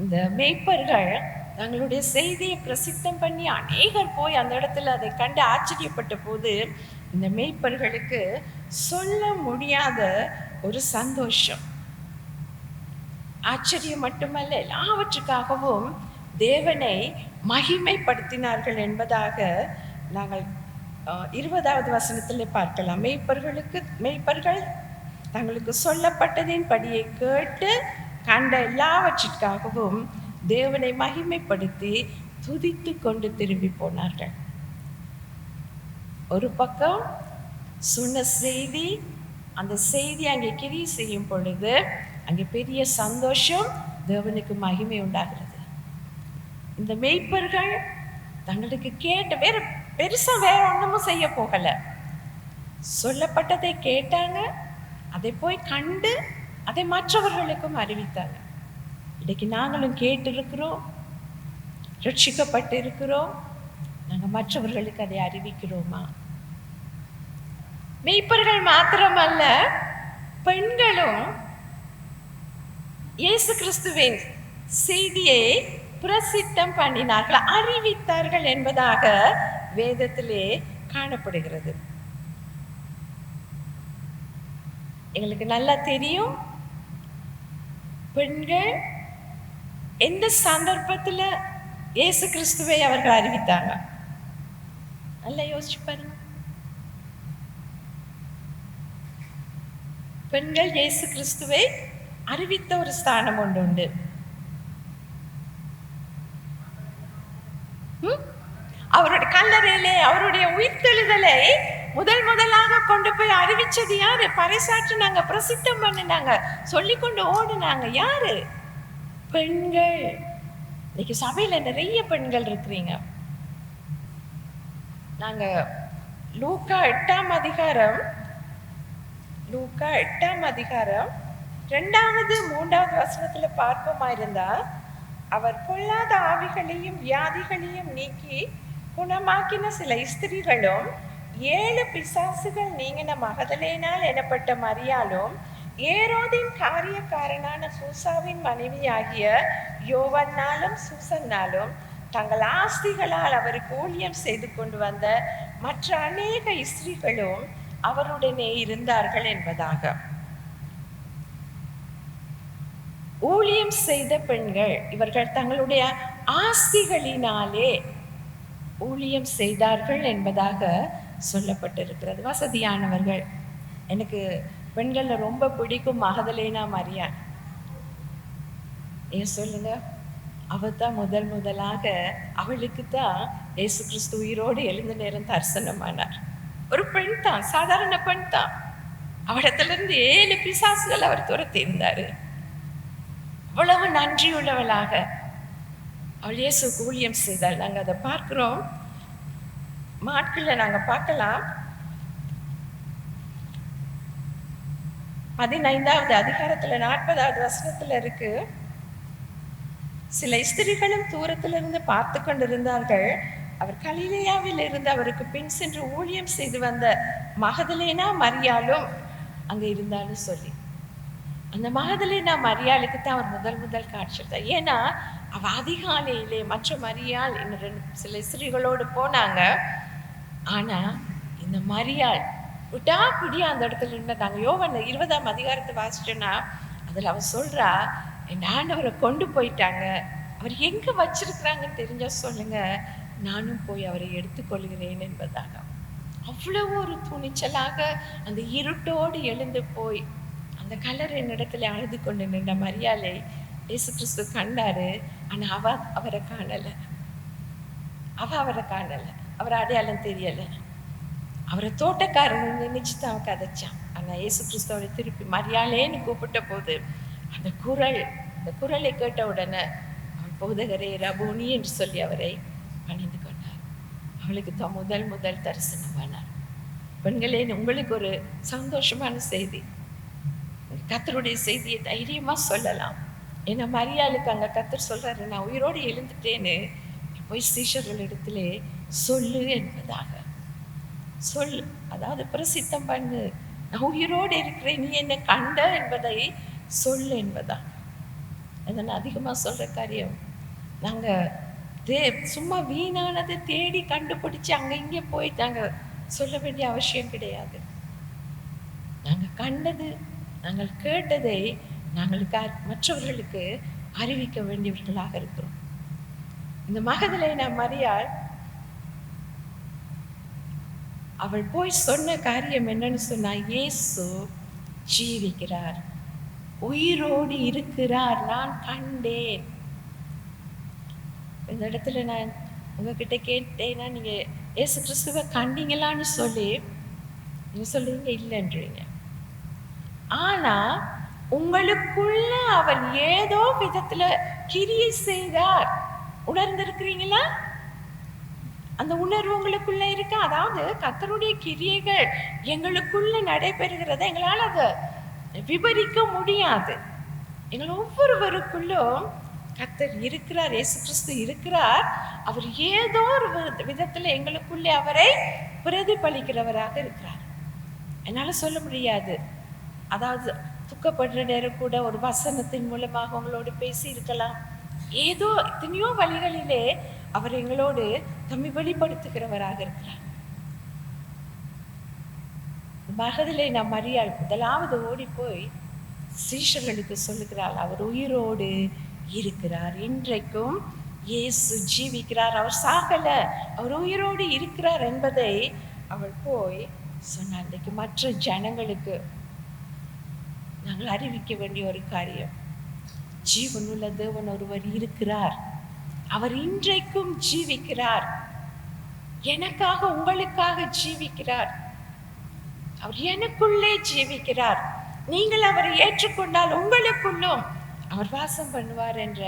இந்த மேய்ப்பர்கள் தங்களுடைய செய்தியை பிரசித்தம் பண்ணி அநேகர் போய் அந்த இடத்துல அதை கண்டு ஆச்சரியப்பட்ட போது இந்த மேய்ப்பர்களுக்கு சொல்ல முடியாத ஒரு சந்தோஷம், ஆச்சரியம் மட்டுமல்ல, எல்லாவற்றுக்காகவும் தேவனை மகிமைப்படுத்தினார்கள் என்பதாக நாங்கள் 20வது வசனத்தில் பார்க்கலாம். மேய்ப்பர்கள் தங்களுக்கு சொல்லப்பட்டதின் படியை கேட்டு கண்ட எல்லாவற்றிற்காகவும் தேவனை மகிமைப்படுத்தி துதித்து கொண்டு திரும்பி போனார்கள். ஒரு பக்கம் சொன்ன செய்தி, அந்த செய்தி அங்கே கிரியை செய்யும் பொழுது அங்கே பெரிய சந்தோஷம், தேவனுக்கு மகிமை உண்டாகிறது. இந்த மேய்ப்பர்கள் தங்களுக்கு கேட்ட பெருசா வேற ஒண்ணுமும் செய்ய போகல, சொல்லப்பட்டதை கேட்டாங்க, அதை போய் கண்டு அதை மற்றவர்களுக்கும் அறிவித்தாங்க. இன்னைக்கு நாங்களும் கேட்டு இருக்கிறோம், ரட்சிக்கப்பட்டு இருக்கிறோம், நாங்கள் மற்றவர்களுக்கு அதை அறிவிக்கிறோமா? மேய்ப்பர்கள் மாத்திரமல்ல, பெண்களும் இயேசு கிறிஸ்துவின் செய்தியை பிரசித்தம் பண்ணினார்கள், அறிவித்தார்கள் என்பதாக வேதத்திலே காணப்படுகிறது. எங்களுக்கு நல்லா தெரியும், பெண்கள் எந்த சந்தர்ப்பத்தில் இயேசு கிறிஸ்துவை அவர்கள் அறிவித்தாங்க. நல்லா யோசிச்சு பாருங்க. பெண்கள் இயேசு கிறிஸ்துவை அறிவித்த ஒரு ஸ்தானம் ஒன்று உண்டு. அவருடைய கல்லறையிலே அவருடைய உயிர்த்தெழுதலை முதலாக கொண்டு போய் அறிவிச்சது யாரு? பறைசாற்றினாங்க, பிரசித்தம் பண்ணினாங்க, சொல்லிக்கொண்டு ஓடுனாங்க. யாரு? பெண்கள். இன்னைக்கு சபையில நிறைய பெண்கள் இருக்கிறீங்க. நாங்க லூக்கா 8ஆம் அதிகாரம் 2வது 3வது வசனத்துல பார்ப்போமா இருந்தா, அவர் பொல்லாத ஆவிகளையும் வியாதிகளையும் நீக்கி குணமாக்கின சில ஸ்திரீகளும் 7 பிசாசுகள் நீங்கின மகதலேனால் எனப்பட்ட மரியாளும் ஏரோதின் காரியக்காரனான சூசாவின் மனைவியாகிய யோவன்னாலும் சூசன்னாலும் தங்கள் ஆஸ்திகளால் அவருக்கு ஊழியம் செய்து கொண்டு வந்த மற்ற அநேக ஸ்திரீகளும் அவருடனே இருந்தார்கள் என்பதாக. ஊழியம் செய்த பெண்கள், இவர்கள் தங்களுடைய ஆஸ்திகளினாலே ஊழியம் செய்தார்கள் என்பதாக சொல்லப்பட்டிருக்கிறது. வசதியானவர்கள். எனக்கு பெண்கள்ல ரொம்ப பிடிக்கும் மகதலேனா மரியாள். ஏன் சொல்லுங்க? அவ தான் முதலாக, அவளுக்கு தான் இயேசு கிறிஸ்து உயிரோடு எழுந்த நேரம் தரிசனமானார். ஒரு பெண் தான், சாதாரண பெண் தான். அவடத்திலிருந்து 7 பிசாசுகள் அவர் துரத்தி இருந்தாரு. அவ்வளவு நன்றி உள்ளவளாக அவள் இயேசுக்கு ஊழியம் செய்தாள். நாங்கள் அதை பார்க்கிறோம். மாட்கள்ல நாங்கள் பார்க்கலாம். 15வது அதிகாரத்துல 40வது வசனத்துல இருக்கு, சில ஸ்திரீகளும் தூரத்திலிருந்து பார்த்து கொண்டிருந்தார்கள். அவர் கலிலேயாவில் இருந்து அவருக்கு பின் சென்று ஊழியம் செய்து வந்த மகதலேனா மரியாளும் அங்க இருந்தாலும் சொல்லி. அந்த மகதலேனா மரியாளுக்கு தான் அவர் முதல் காட்சிட்டார். ஏன்னா அவ அதிகாலையிலே மற்ற மரியாள் இன்னும் சில ஸ்திரீகளோடு போனாங்க. ஆனா இந்த மரியாள் விடாப்பிடியா அந்த இடத்துல நின்றாங்க. யோவான் 20ஆம் அதிகாரத்தை வாசிச்சோன்னா அதில் அவ சொல்றா, என் ஆண்டவரை கொண்டு போயிட்டாங்க, அவர் எங்க வச்சிருக்கிறாங்கன்னு தெரிஞ்சா சொல்லுங்க, நானும் போய் அவரை எடுத்துக்கொள்கிறேன் என்பதாக. அவ்வளவு ஒரு துணிச்சலாக அந்த இருட்டோடு எழுந்து போய் அந்த கலர் என்னிடத்துல அழுது கொண்டு நின்ற மரியாளை இயேசு கிறிஸ்து கண்டாரு. ஆனா அவரை காணலை. அவரை காணலை. அவர் அடையாளம் தெரியலை. அவரை தோட்டக்காரன் நினைச்சு தான் அவன் கதைச்சான். ஆனா இயேசு கிறிஸ்து அவரை திருப்பி மரியாளேன்னு கூப்பிட்ட போது அந்த குரலை கேட்ட உடனே அவன் போதகரே ரபூனி என்று சொல்லி அவரை பணிந்து கொண்டார். அவளுக்கு தான் முதல் தரிசனமானார். பெண்களே, உங்களுக்கு ஒரு சந்தோஷமான செய்தி. கர்த்தருடைய செய்தியை தைரியமா சொல்லலாம். ஏன்னா மரியாளுக்கு அங்க கர்த்தர் சொல்றாரு, நான் உயிரோடு எழுந்துட்டேன்னு போய் சீஷர்கள் இடத்திலே சொல்லு என்பதாக. சொல்லு, அதாவது பிரசித்தம் பண்ணு, நான் உயிரோடு இருக்கிறேன், நீ என்னை கண்ட என்பதை சொல்லு என்பதா. அதை நான் அதிகமா சொல்ற காரியம், நாங்க சும்மா வீணானதை தேடி கண்டுபிடிச்சு அங்க இங்கே போய் நாங்க சொல்ல வேண்டிய அவசியம் கிடையாது. நாங்க கண்டது, நாங்கள் கேட்டதை நாங்கள் மற்றவர்களுக்கு அறிவிக்க வேண்டியவர்களாக இருக்கிறோம். இந்த மகதலேனா மரியாள் அவள் போய் சொன்ன காரியம் என்னன்னு சொன்னா, இயேசு ஜீவிக்கிறார், உயிரோடு இருக்கிறார், நான் கண்டேன். இந்த இடத்துல நான் உங்ககிட்ட கேட்டேன்னா, நீங்க இயேசு கிறிஸ்துவை கண்டீங்களான்னு சொல்லி நீங்க சொல்றீங்க இல்லைன்றீங்க. ஆனா உங்களுக்குள்ள அவர் ஏதோ விதத்துல கிரியை செய்தார், உணர்ந்திருக்கிறீங்களா? அந்த உணர்வு உங்களுக்குள்ள இருக்கா? அதாவது கர்த்தருடைய கிரியைகள் எங்களுக்குள்ள நடைபெறுகிறத எங்களால் அதை விவரிக்க முடியாது. எங்கள் ஒவ்வொருவருக்குள்ளும் கர்த்தர் இருக்கிறார், இயேசு கிறிஸ்து இருக்கிறார். அவர் ஏதோ ஒரு விதத்துல எங்களுக்குள்ளே அவரை பிரதிபலிக்கிறவராக இருக்கிறார். என்னால சொல்ல முடியாது. அதாவது துக்கப்படுற நேரம் கூட ஒரு வசனத்தின் மூலமாக உங்களோடு பேசி இருக்கலாம். ஏதோ எத்தனையோ வழிகளிலே அவர் எங்களோடு தம்மை வெளிப்படுத்துகிறவராக இருக்கிறார். மகதலேனா மரியாள் முதலாவது ஓடி போய் சீஷர்களுக்கு சொல்லுகிறாள், அவர் உயிரோடு இருக்கிறார், இன்றைக்கும் இயேசு ஜீவிக்கிறார், அவர் சாகல, அவர் உயிரோடு இருக்கிறார் என்பதை அவள் போய் சொன்னாள். இன்றைக்கு மற்ற ஜனங்களுக்கு நாங்கள் அறிவிக்க வேண்டிய ஒரு காரியம், ஜீவனுள்ள தேவன் ஒருவர் இருக்கிறார், அவர் இன்றைக்கும் ஜீவிக்கிறார், எனக்காக உங்களுக்காக ஜீவிக்கிறார், அவர் எனக்குள்ளே ஜீவிக்கிறார், நீங்கள் அவரை ஏற்றுக்கொண்டால் உங்களுக்குள்ளும் அவர் வாசம் பண்ணுவார் என்ற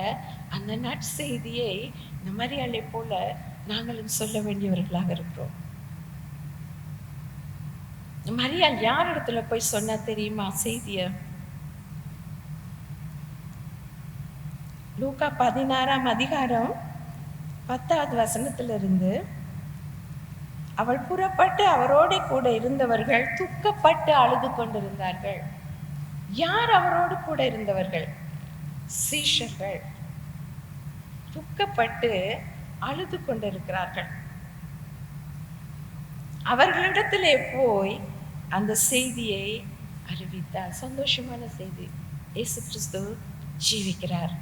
அந்த நற்செய்தியை இந்த மரியாளை போல நாங்களும் சொல்ல வேண்டியவர்களாக இருக்கிறோம். மரியாள் யார் இடத்துல போய் சொன்னா தெரியுமா செய்திய? லூக்கா 16ஆம் அதிகாரம் 10வது வசனத்திலிருந்து, அவள் புறப்பட்டு அவரோட கூட இருந்தவர்கள் துக்கப்பட்டு அழுது கொண்டிருந்தார்கள். யார் அவரோடு கூட இருந்தவர்கள்? சீஷர்கள் துக்கப்பட்டு அழுது கொண்டிருக்கிறார்கள். அவர்களிடத்திலே போய் அந்த செய்தியை அறிவித்தார். சந்தோஷமான செய்தி, இயேசு கிறிஸ்து ஜீவிக்கிறார்,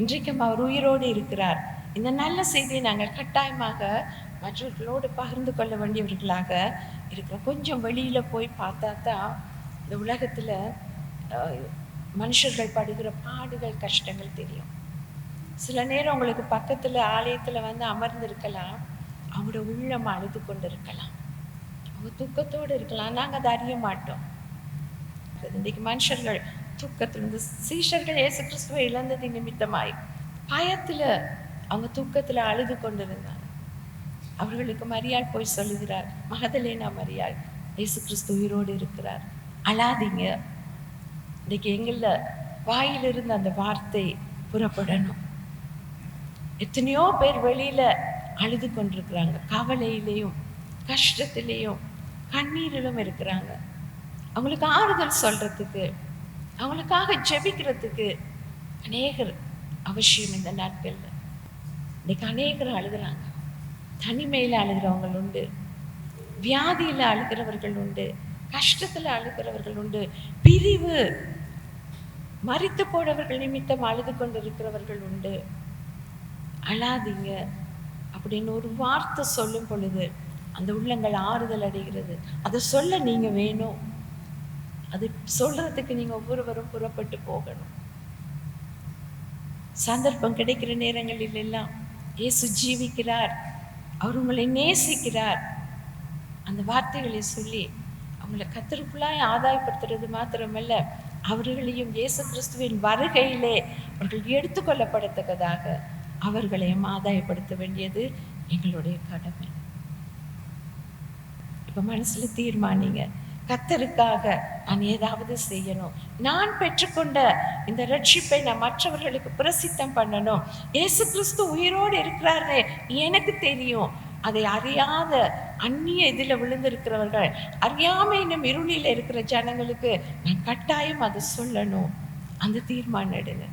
இன்றைக்கும் அவர் உயிரோடு இருக்கிறார். இந்த நல்ல செய்தியை நாங்கள் கட்டாயமாக மற்றவர்களோடு பகிர்ந்து கொள்ள வேண்டியவர்களாக இருக்கிறோம். கொஞ்சம் வெளியில போய் பார்த்தா தான் இந்த உலகத்துல மனுஷர்கள் படுகிற பாடுகள் கஷ்டங்கள் தெரியும். சில நேரம் உங்களுக்கு பக்கத்துல ஆலயத்துல வந்து அமர்ந்திருக்கலாம், அவங்களோட உள்ளம் அழுது கொண்டு இருக்கலாம், அவங்க துக்கத்தோடு இருக்கலாம், நாங்கள் அதை அறிய மாட்டோம். இன்றைக்கு மனுஷர்கள் துக்கத்திலிருந்து, சீஷர்கள் இயேசு கிறிஸ்துவை இழந்தது நிமித்தமாய் பயத்துல அவங்க துக்கத்துல அழுது கொண்டிருந்தாங்க. அவர்களுக்கு மரியாள் போய் சொல்லுகிறார், மகதலேனா மரியாள், இயேசு கிறிஸ்து உயிரோடு இருக்கிறார், அழாதீங்க. இன்னைக்கு எங்கள வாயிலிருந்து அந்த வார்த்தை புறப்படணும். எத்தனையோ பேர் வெளியில அழுது கொண்டிருக்கிறாங்க, கவலையிலையும் கஷ்டத்திலையும் கண்ணீரிலும் இருக்கிறாங்க. அவங்களுக்கு ஆறுதல் சொல்றதுக்கு அவங்களுக்காக ஜெபிக்கிறதுக்கு அநேகர் அவசியம். இந்த நாட்கள்ல இன்னைக்கு அநேகர் அழுகிறாங்க. தனிமையில் அழுகிறவங்க உண்டு, வியாதியில் அழுகிறவர்கள் உண்டு, கஷ்டத்தில் அழுகிறவர்கள் உண்டு, பிரிவு மரித்து போனவர்கள் நிமித்தம் அழுது கொண்டு இருக்கிறவர்கள் உண்டு. அழாதீங்க அப்படின்னு ஒரு வார்த்தை சொல்லும் பொழுது அந்த உள்ளங்கள் ஆறுதல் அடைகிறது. அதை சொல்ல நீங்க வேணும். அது சொல்றதுக்கு நீங்க ஒவ்வொருவரும் புறப்பட்டு போகணும். சந்தர்ப்பம் கிடைக்கிற நேரங்களில் எல்லாம் இயேசு ஜீவிக்கிறார், அவர் உங்களை நேசிக்கிறார், அந்த வார்த்தைகளை சொல்லி அவங்களை கர்த்தருக்குள்ளாய் ஆதாயப்படுத்துறது மாத்திரமல்ல, அவர்களையும் இயேசு கிறிஸ்துவின் வருகையிலே அவர்கள் எடுத்துக்கொள்ளப்படத்தக்கதாக அவர்களையும் ஆதாயப்படுத்த வேண்டியது எங்களுடைய கடமை. இப்ப மனசுல தீர்மானிங்க, கர்த்தருக்காக நான் ஏதாவது செய்யணும். நான் பெற்றுக்கொண்ட இந்த ரட்சிப்பை நான் மற்றவர்களுக்கு பிரசித்தம் பண்ணணும். இயேசு கிறிஸ்து உயிரோடு இருக்கிறாரு எனக்கு தெரியும். அதை அறியாத அந்நிய இதில் விழுந்திருக்கிறவர்கள், அறியாமை இன்னும் இருளில் இருக்கிற ஜனங்களுக்கு நான் கட்டாயம் அதை சொல்லணும். அந்த தீர்மானம் எடுங்க.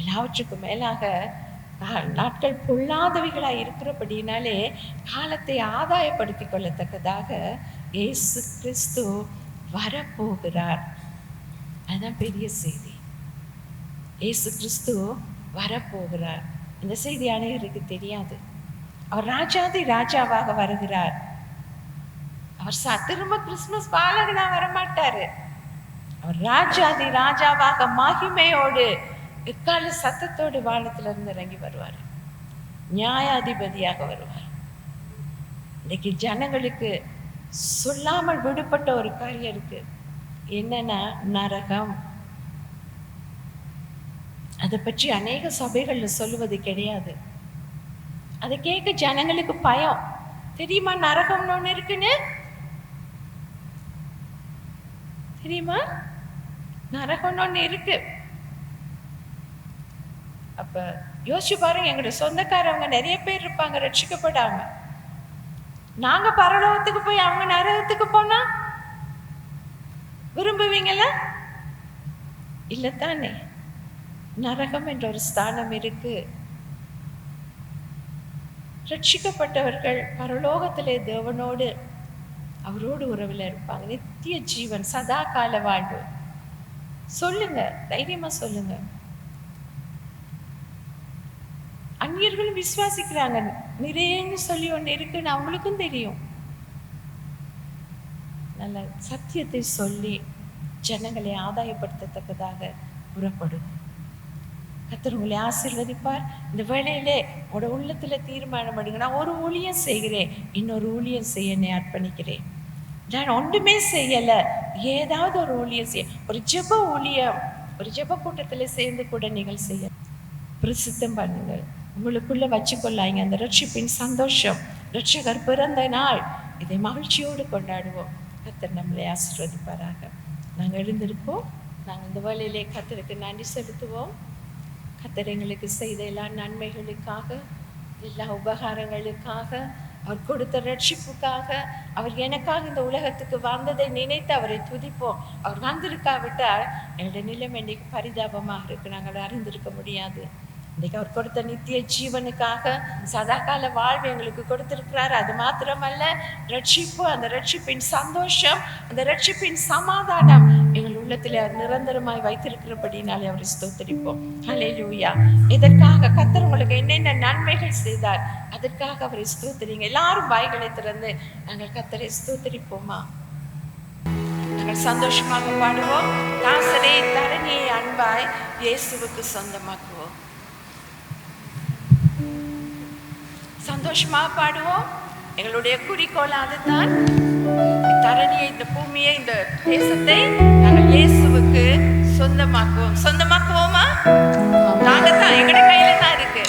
எல்லாவற்றுக்கும் மேலாக நாட்கள் பொல்லாதவைகளாய் இருக்கிறபடினாலே காலத்தை ஆதாயப்படுத்திக் கொள்ளத்தக்கதாக இயேசு கிறிஸ்து வரப்போகிறார். அதுதான் பெரிய செய்தி. இயேசு கிறிஸ்து வரப்போகிறார். இந்த செய்தி அனைவருக்கு தெரியாது. அவர் ராஜாதி ராஜாவாக வருகிறார். அவர் திரும்ப கிறிஸ்துமஸ் பாலகனா வரமாட்டாரு. அவர் ராஜாதி ராஜாவாக மகிமையோடு எக்கால சத்தத்தோடு வானத்திலிருந்து இறங்கி வருவார். நியாயாதிபதியாக வருவார். இன்னைக்கு ஜனங்களுக்கு சொல்லாமல் விடுபட்ட ஒரு காரியம் இருக்கு. என்னன்னா நரகம். அதை பற்றி அநேக சபைகள்ல சொல்லுவது கிடையாது. அதை கேட்க ஜனங்களுக்கு பயம். தெரியுமா நரகம்னு ஒண்ணு இருக்குன்னு? தெரியுமா நரகம்னு ஒண்ணு இருக்கு? அப்ப யோசிச்சு பாருங்க, எங்களுடைய சொந்தக்காரவங்க நிறைய பேர் இருப்பாங்க ரட்சிக்கப்படாம. நாங்க பரலோகத்துக்கு போய் அவங்க நரகத்துக்கு போனா விரும்புவீங்களா? இல்லத்தானே? நரகம் என்ற ஒரு ஸ்தானம் இருக்கு. ரட்சிக்கப்பட்டவர்கள் பரலோகத்திலே தேவனோடு அவரோடு உறவில் இருப்பாங்க. நித்திய ஜீவன், சதா கால வாழ்வு. சொல்லுங்க, தைரியமா சொல்லுங்க. அந்நியர்களும் விசுவாசிக்கிறாங்க. நிறையன்னு சொல்லி ஒன்று இருக்குன்னு அவங்களுக்கும் தெரியும். நல்ல சத்தியத்தை சொல்லி ஜனங்களை ஆதாயப்படுத்தத்தக்கதாக புறப்படும். கர்த்தர் உங்களை ஆசீர்வதிப்பார். இந்த வேளையிலே உங்களோட உள்ளத்துல தீர்மானம் எடுங்க. நான் ஒரு ஊழியம் செய்கிறேன், இன்னொரு ஊழியம் செய்ய என்னை அர்ப்பணிக்கிறேன். நான் ஒன்றுமே செய்யல, ஏதாவது ஒரு ஊழியம் செய்ய, ஒரு ஜெப ஊழியம், ஒரு ஜெப கூட்டத்துல சேர்ந்து கூட நீங்கள் செய்ய பிரசித்தம் பண்ணுங்கள். உங்களுக்குள்ள வச்சுக்கொள்ளாங்க அந்த ரட்சிப்பின் சந்தோஷம். ரட்சகர் பிறந்த நாள், இதை மகிழ்ச்சியோடு கொண்டாடுவோம். கர்த்தர் நம்மளை ஆசீர்வதிப்பாராக. நாங்கள் எழுந்திருப்போம். நாங்கள் இந்த வேளையிலே கர்த்தருக்கு நன்றி செலுத்துவோம். கர்த்தர் எங்களுக்கு செய்த எல்லா நன்மைகளுக்காக, எல்லா உபகாரங்களுக்காக, அவர் கொடுத்த ரட்சிப்புக்காக, அவர் எனக்காக இந்த உலகத்துக்கு வந்ததை நினைத்து அவரை துதிப்போம். அவர் வந்திருக்காவிட்டால் எங்களுடைய நிலைமை இன்னைக்கு பரிதாபமாக இருக்கு. நாங்கள் அறிந்திருக்க முடியாது. இன்னைக்கு அவர் கொடுத்த நித்திய ஜீவனுக்காக சதாகால வாழ்வு எங்களுக்கு கொடுத்திருக்கிறார். அது மாத்திரமல்ல, ரட்சிப்பு, அந்த ரட்சிப்பின் சந்தோஷம், அந்த ரட்சிப்பின் சமாதானம் எங்கள் உள்ளத்தில் நிரந்தரமாய் வைத்திருக்கிறபடினாலே அவரை ஸ்தோத்திரிப்போம். ஹல்லேலூயா. இதற்காக கர்த்தர் உங்களுக்கு என்னென்ன நன்மைகள் செய்தார், அதற்காக அவரை ஸ்தோத்திரிங்க. எல்லாரும் வாய்களை திறந்து நாங்கள் கர்த்தரை ஸ்தோத்திரிப்போமா? நாங்கள் சந்தோஷமாக பாடுவோம். தாசரே தரணியை அன்பாய் இயேசுவுக்கு சொந்தமாக்குவோம். சந்தோஷமா பாடுவோம். எங்களுடைய குறிக்கோள் அதுதான். தரணியை, இந்த பூமியை, இந்த தேசத்தை நாங்கள் இயேசுவுக்கு சொந்தமாக்குவோம். சொந்தமாக்குவோமா? நாங்க தான், எங்களுடைய கையில தான் இருக்கு.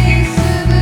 இயேசுவுக்கு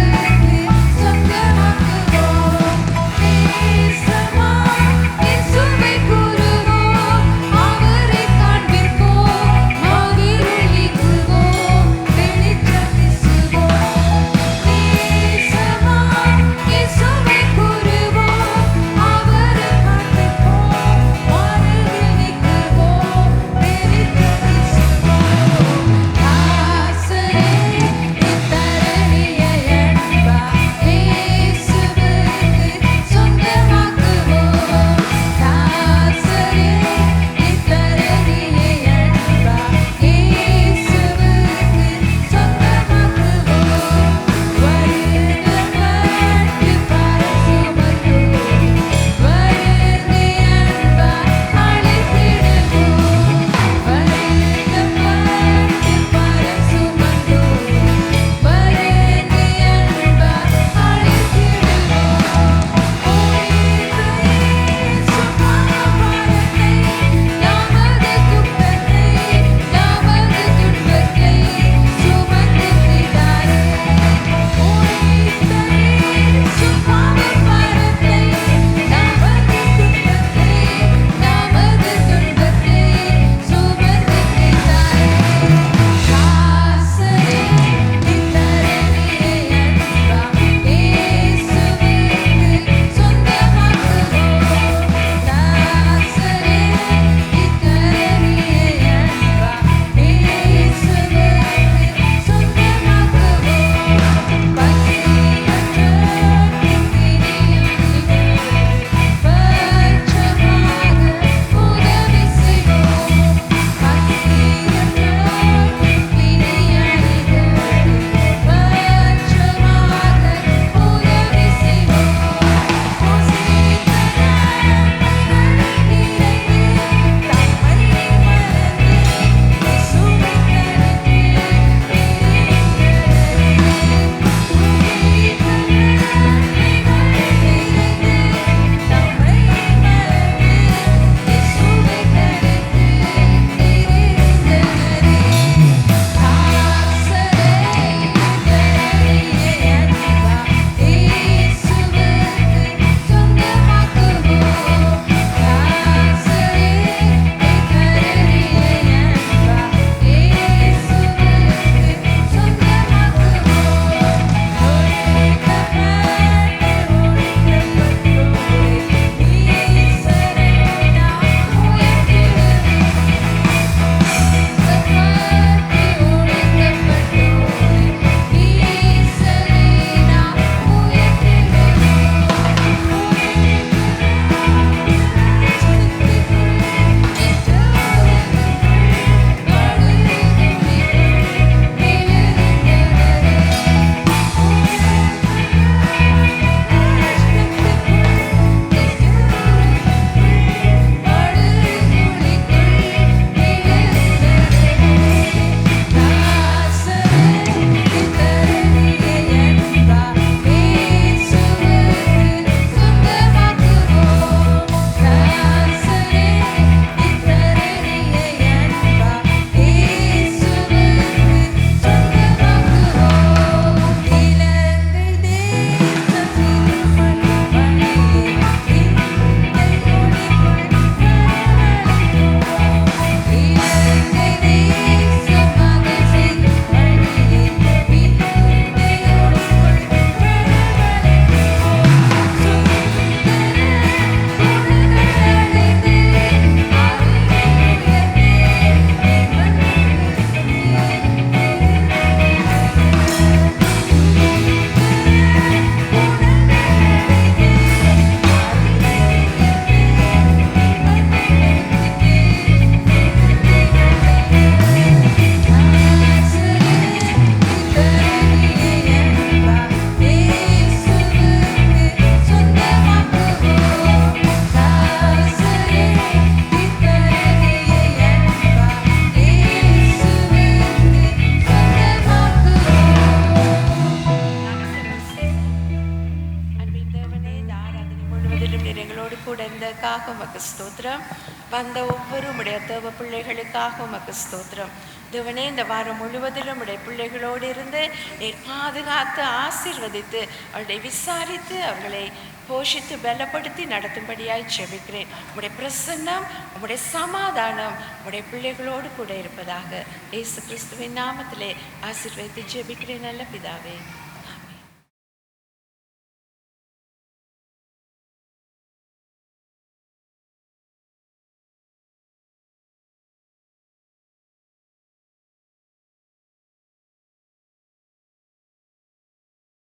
குடும்பங்களுக்காக உமக்கு ஸ்தோத்திரம். வந்த ஒவ்வொரு உடைய தேவ பிள்ளைகளுக்காக உமக்கு ஸ்தோத்திரம். தேவனே, இந்த வாரம் முழுவதிலும் உடைய பிள்ளைகளோடு இருந்து நீர் பாதுகாத்து ஆசீர்வதித்து அவர்களை விசாரித்து அவர்களை போஷித்து பலப்படுத்தி நடத்தும்படியாய் ஜெபிக்கிறேன். உம்முடைய பிரசன்னம், உம்முடைய சமாதானம் உம்முடைய பிள்ளைகளோடு கூட இருப்பதாக இயேசு கிறிஸ்துவின் நாமத்திலே ஆசீர்வதித்து ஜெபிக்கிறேன் நல்ல பிதாவே.